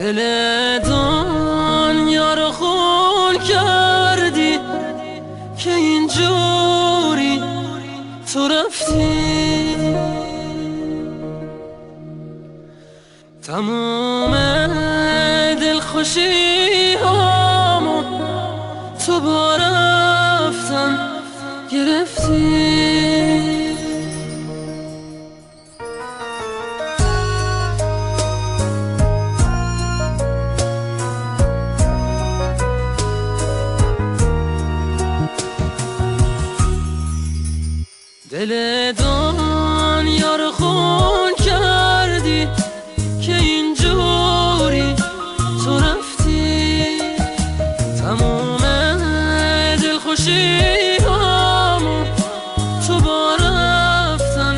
دل دنیا رو خون کردی که اینجوری تو رفتی، تموم دلخوشی هامو تو با رفتن گرفتی. دل دنیا رو خون کردی که اینجوری تو رفتی، تموم دلخوشی هامو تو با رفتن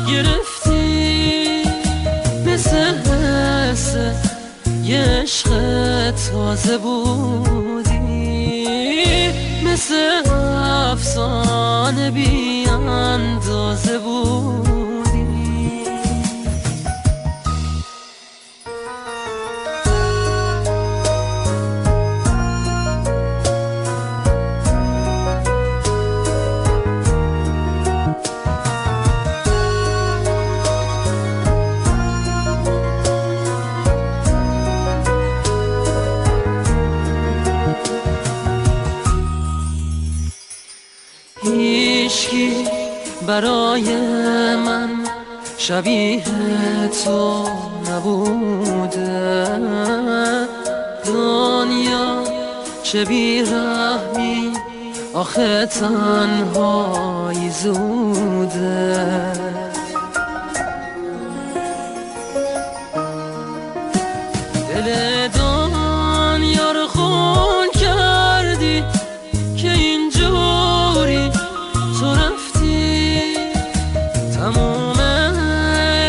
گرفتی. مثل یه عشق تازه بودی، مثل افسانه بی اندازه بودی. هیچکی برای من شبیه تو نبوده، دنیا چه بی‌رحمی آخه تنهایی زوده. دل دنیا رو خون کردی که اینجوری تو رفتی، تموم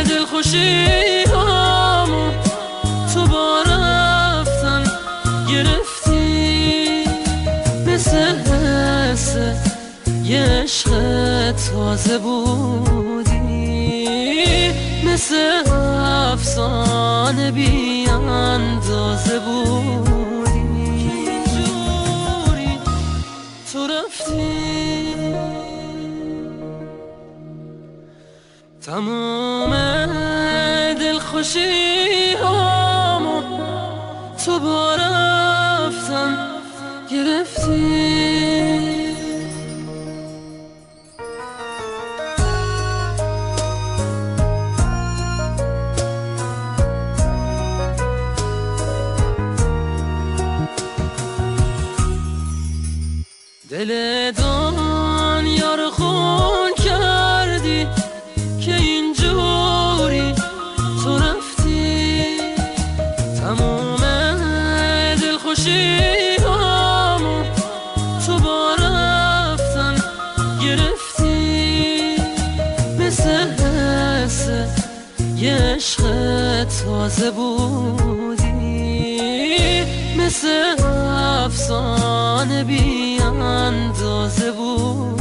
دلخوشی هامو تو با رفتن گرفتی. مثل یه عشق تازه بودی، مثل افسانه بی اندازه بودی. جوری تو رفتی، تموم دلخوشی هامو تو با رفتن گرفتی. دل دنیا رو خون کردی که اینجوری تو رفتی، تموم دلخوشی هامو تو با رفتن گرفتی. مثل یه عشق تازه بودی، مثل افسانه بی اندازه بود.